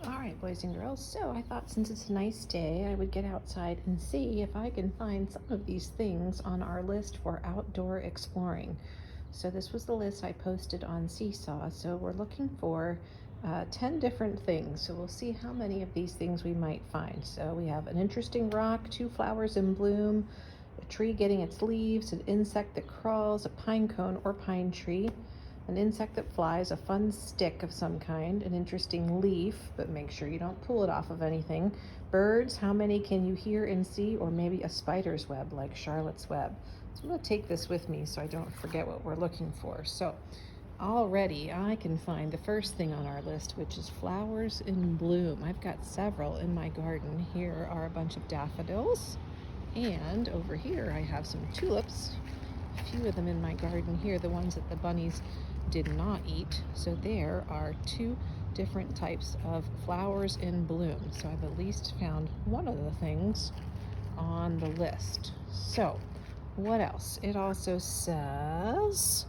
All right, boys and girls. So I thought since it's a nice day, I would get outside and see if I can find some of these things on our list for outdoor exploring. So this was the list I posted on Seesaw. So we're looking for 10 different things. So we'll see how many of these things we might find. So we have an interesting rock, two flowers in bloom, a tree getting its leaves, an insect that crawls, a pine cone or pine tree, an insect that flies, a fun stick of some kind, an interesting leaf, but make sure you don't pull it off of anything. Birds, how many can you hear and see, or maybe a spider's web like Charlotte's Web. So I'm going to take this with me so I don't forget what we're looking for. So already I can find the first thing on our list, which is flowers in bloom. I've got several in my garden. Here are a bunch of daffodils, and over here I have some tulips. A few of them in my garden here, the ones that the bunnies did not eat. So there are two different types of flowers in bloom. So I've at least found one of the things on the list. So what else? It also says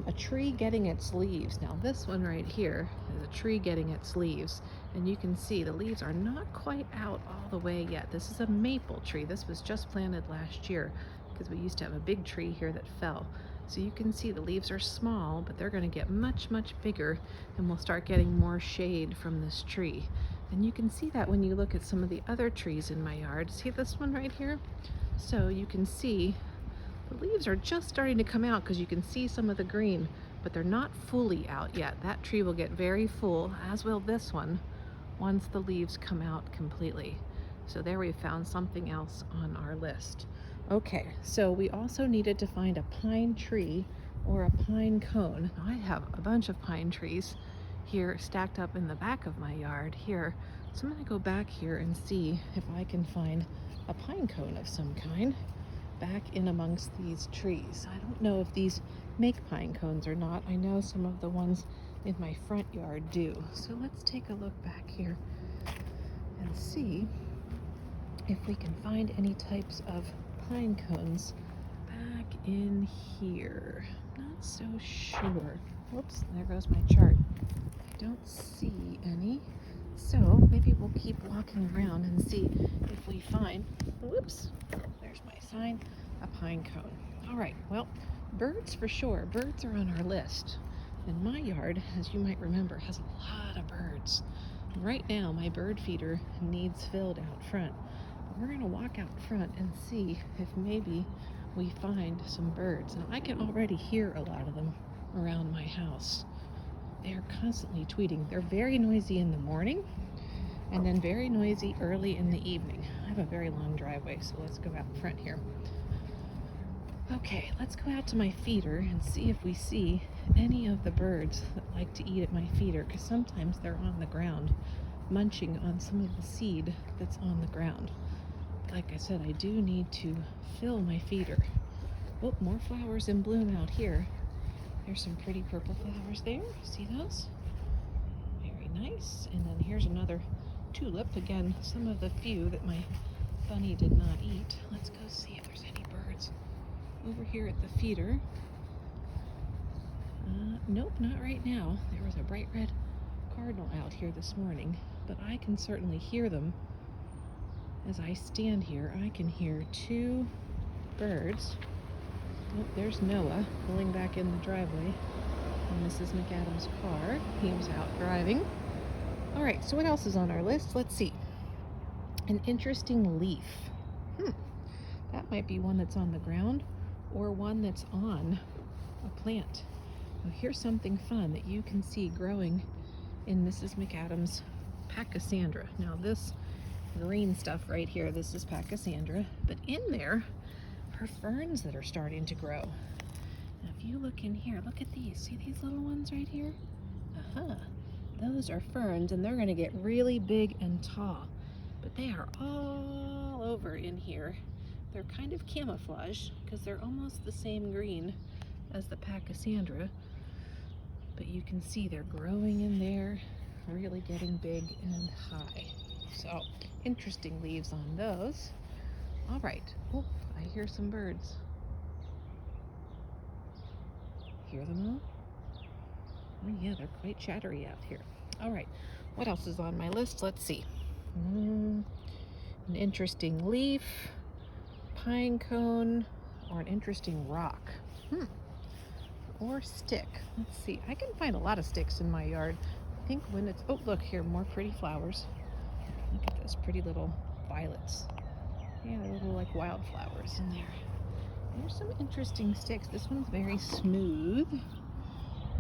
a tree getting its leaves. Now this one right here is a tree getting its leaves, and you can see the leaves are not quite out all the way yet. This is a maple tree. This was just planted last year because we used to have a big tree here that fell. So you can see the leaves are small, but they're going to get much bigger, and we'll start getting more shade from this tree. And you can see that when you look at some of the other trees in my yard. See this one right here? So you can see the leaves are just starting to come out because you can see some of the green, but they're not fully out yet. That tree will get very full, as will this one, once the leaves come out completely. So there we found something else on our list. Okay, so we also needed to find a pine tree or a pine cone. Now, I have a bunch of pine trees here stacked up in the back of my yard here. So I'm gonna go back here and see if I can find a pine cone of some kind back in amongst these trees. I don't know if these make pine cones or not. I know some of the ones in my front yard do. So let's take a look back here and see if we can find any types of pine cones back in here. Not so sure. Whoops, there goes my chart. I don't see any. So maybe we'll keep walking around and see if we find, whoops, there's my sign, a pine cone. All right, well, birds for sure. Birds are on our list. And my yard, as you might remember, has a lot of birds. Right now, my bird feeder needs filled out front. But we're gonna walk out front and see if maybe we find some birds. Now, I can already hear a lot of them around my house. They're constantly tweeting. They're very noisy in the morning and then very noisy early in the evening. I have a very long driveway, so let's go out front here. Okay, let's go out to my feeder and see if we see any of the birds that like to eat at my feeder, because sometimes they're on the ground munching on some of the seed that's on the ground. Like I said, I do need to fill my feeder. Oh, more flowers in bloom out here. There's some pretty purple flowers there. See those? Very nice. And then here's another tulip. Again, some of the few that my bunny did not eat. Let's go see if there's any birds over here at the feeder. Nope, not right now. There was a bright red cardinal out here this morning, but I can certainly hear them. As I stand here, I can hear two birds. Oh, there's Noah pulling back in the driveway in Mrs. McAdams' car. He was out driving. All right, so what else is on our list? Let's see. An interesting leaf. That might be one that's on the ground or one that's on a plant. Now, here's something fun that you can see growing in Mrs. McAdams' Pachysandra. Now, this green stuff right here, this is Pachysandra, but in there are ferns that are starting to grow. Now, if you look in here, look at these. See these little ones right here? Those are ferns, and they're going to get really big and tall. But they are all over in here. They're kind of camouflage because they're almost the same green as the Pachysandra. But you can see they're growing in there, really getting big and high. So, interesting leaves on those. All right. Oh, I hear some birds. Hear them all? Oh yeah, they're quite chattery out here. All right. What else is on my list? Let's see. An interesting leaf, pine cone, or an interesting rock. Or stick. Let's see. I can find a lot of sticks in my yard. I think when it's, oh, look here, more pretty flowers. Look at those pretty little violets. Yeah, little like wildflowers in there. There's some interesting sticks. This one's very smooth.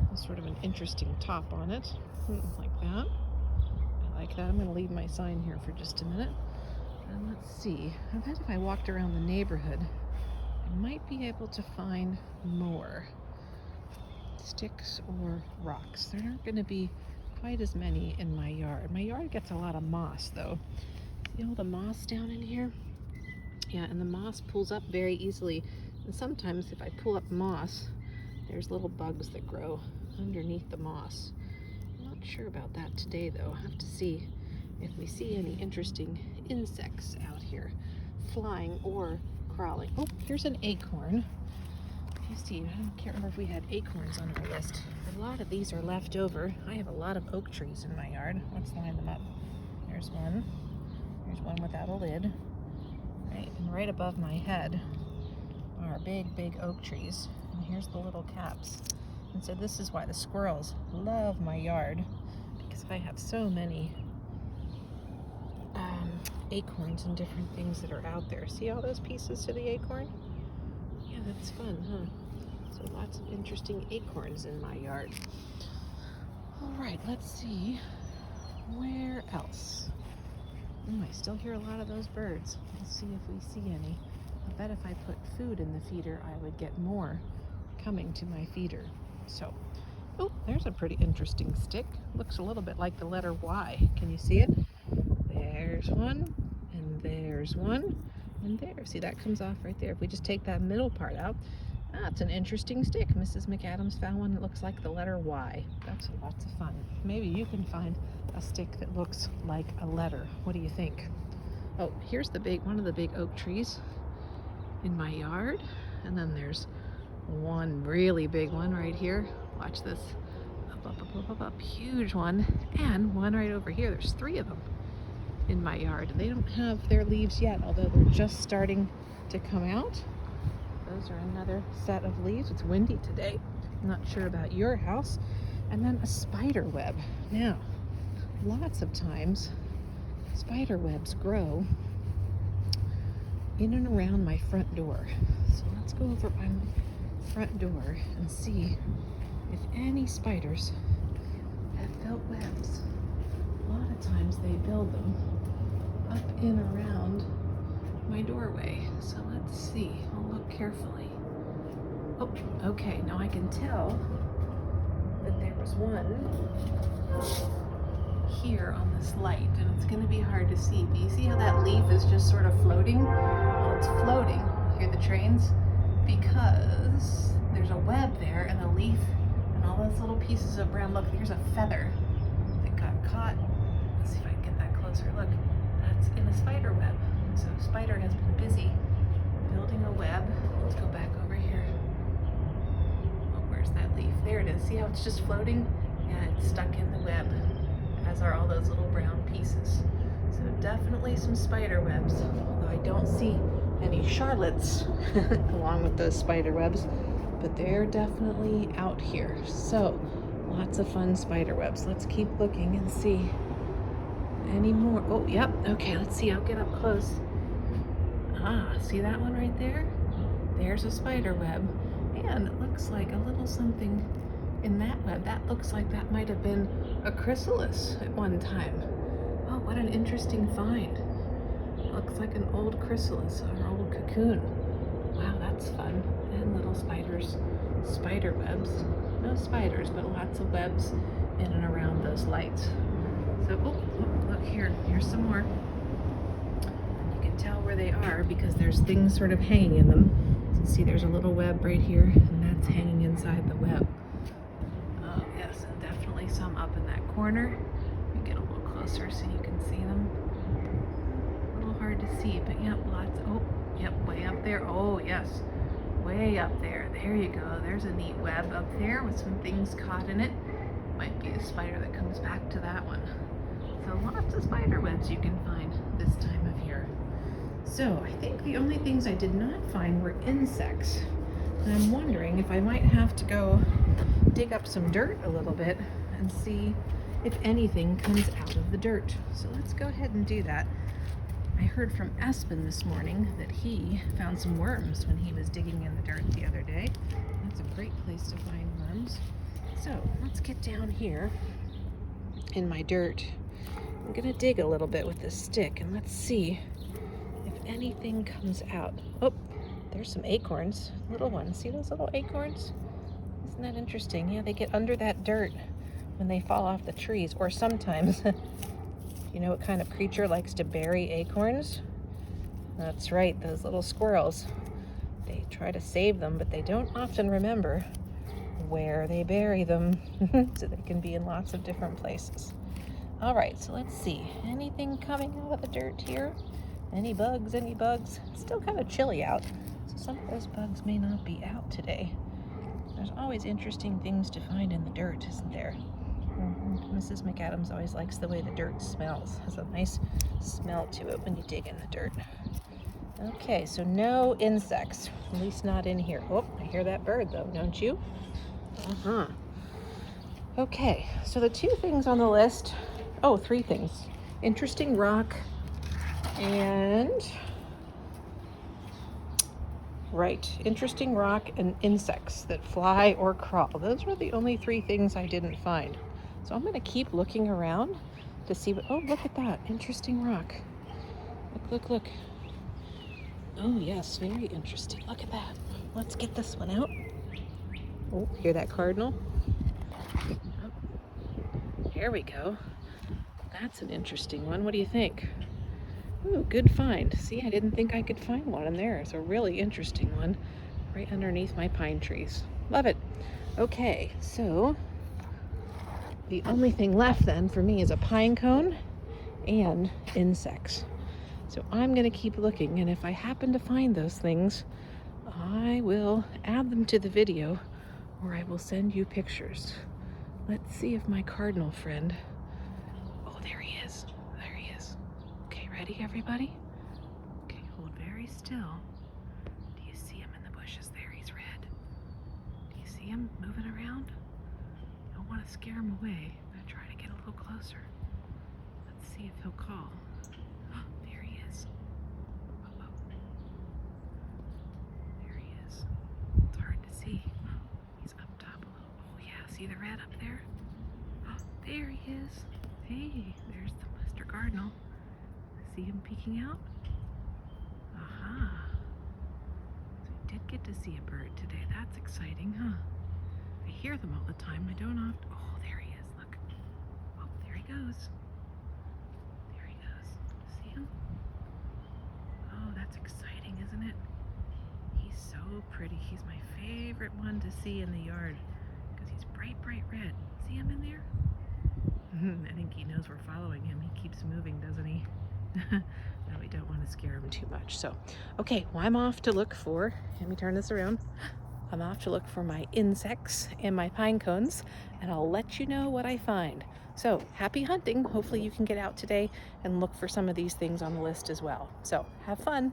There's sort of an interesting top on it. Like that. I like that. I'm going to leave my sign here for just a minute. And let's see. I bet if I walked around the neighborhood, I might be able to find more sticks or rocks. There aren't going to be quite as many in my yard. My yard gets a lot of moss though. See all the moss down in here? Yeah, and the moss pulls up very easily. And sometimes if I pull up moss, there's little bugs that grow underneath the moss. I'm not sure about that today though. I'll have to see if we see any interesting insects out here, flying or crawling. Oh, here's an acorn. You see, I can't remember if we had acorns on our list. A lot of these are left over. I have a lot of oak trees in my yard. Let's line them up. There's one. There's one without a lid. Right, and right above my head are big oak trees. And here's the little caps. And so this is why the squirrels love my yard, because I have so many acorns and different things that are out there. See all those pieces to the acorn? Yeah, that's fun, huh? So lots of interesting acorns in my yard. All right, let's see. Where else? I still hear a lot of those birds. Let's see if we see any. I bet if I put food in the feeder, I would get more coming to my feeder. So, oh, there's a pretty interesting stick. Looks a little bit like the letter Y. Can you see it? There's one, and there's one, and there. See, that comes off right there. If we just take that middle part out, it's an interesting stick. Mrs. McAdams found one that looks like the letter Y. That's lots of fun. Maybe you can find a stick that looks like a letter. What do you think? Oh, here's one of the big oak trees in my yard. And then there's one really big one right here. Watch this. Up. Huge one. And one right over here. There's 3 of them in my yard. They don't have their leaves yet, although they're just starting to come out. Those are another set of leaves. It's windy today. I'm not sure about your house. And then a spider web. Now, lots of times spider webs grow in and around my front door. So let's go over my front door and see if any spiders have built webs. A lot of times they build them up in around my doorway. So let's see. I'll look carefully. Oh, okay. Now I can tell that there was one here on this light, and it's going to be hard to see. But you see how that leaf is just sort of floating? Well, it's floating. Hear the trains? Because there's a web there, and the leaf, and all those little pieces of brown. Look, there's a feather that got caught. Let's see if I can get that closer. Look, that's in a spider web. So a spider has been busy building a web. Let's go back over here. Oh, where's that leaf? There it is. See how it's just floating? Yeah, it's stuck in the web, as are all those little brown pieces. So definitely some spider webs, although I don't see any Charlottes along with those spider webs, but they're definitely out here. So lots of fun spider webs. Let's keep looking and see any more. Oh, yep. Okay, let's see. I'll get up close. See that one right there? There's a spider web, and it looks like a little something in that web. That looks like that might have been a chrysalis at one time. Oh, what an interesting find. Looks like an old chrysalis or an old cocoon. Wow, that's fun. And little spiders, spider webs. No spiders, but lots of webs in and around those lights. So, oh, look here. Here's some more. You can tell where they are because there's things sort of hanging in them. So see, there's a little web right here, and that's hanging inside the web. Oh, yes, and definitely some up in that corner. Let me get a little closer so you can see them. A little hard to see, but yep, lots. Oh, yep, way up there. Oh, yes, way up there. There you go. There's a neat web up there with some things caught in it. Might be a spider that comes back to that one. So lots of spider webs you can find this time of year. So I think the only things I did not find were insects. And I'm wondering if I might have to go dig up some dirt a little bit and see if anything comes out of the dirt. So let's go ahead and do that. I heard from Aspen this morning that he found some worms when he was digging in the dirt the other day. That's a great place to find worms. So let's get down here in my dirt. I'm gonna dig a little bit with this stick and let's see if anything comes out. Oh, there's some acorns, little ones. See those little acorns? Isn't that interesting? Yeah, they get under that dirt when they fall off the trees, or sometimes, you know what kind of creature likes to bury acorns? That's right, those little squirrels. They try to save them, but they don't often remember where they bury them. So they can be in lots of different places. All right, so let's see. Anything coming out of the dirt here? Any bugs, any bugs? It's still kind of chilly out, so some of those bugs may not be out today. There's always interesting things to find in the dirt, isn't there? Mrs. McAdams always likes the way the dirt smells. It has a nice smell to it when you dig in the dirt. Okay, so no insects, at least not in here. Oh, I hear that bird though, don't you? Okay, so the two things on the list, three things. Interesting rock and, interesting rock and insects that fly or crawl. Those were the only three things I didn't find. So I'm gonna keep looking around to see what, oh, look at that, interesting rock. Look. Oh yes, very interesting, look at that. Let's get this one out. Oh, hear that cardinal? Oh, here we go. That's an interesting one. What do you think? Ooh, good find. See, I didn't think I could find one in there. It's a really interesting one right underneath my pine trees. Love it. Okay, so the only thing left then for me is a pine cone and insects. So I'm gonna keep looking, and if I happen to find those things, I will add them to the video, or I will send you pictures. Let's see if my cardinal friend, oh, there he is. Okay, ready everybody? Okay, hold very still. Do you see him in the bushes there? He's red. Do you see him moving around? I don't want to scare him away. I'm gonna try to get a little closer. Let's see if he'll call. There he is. Oh. There he is. It's hard to see. He's up top a little. Oh yeah, see the red up there? There he is. Hey, there's the Mr. Cardinal. See him peeking out? Aha. So we did get to see a bird today. That's exciting, huh? I hear them all the time. I don't often. Oh, there he is. Look. Oh, there he goes. There he goes. See him? Oh, that's exciting, isn't it? He's so pretty. He's my favorite one to see in the yard because he's bright red. See him in there? I think he knows we're following him. He keeps moving, doesn't he? No, we don't want to scare him too much. So, okay, well, I'm off to look for, let me turn this around. I'm off to look for my insects and my pine cones, and I'll let you know what I find. So, happy hunting. Hopefully you can get out today and look for some of these things on the list as well. So, have fun.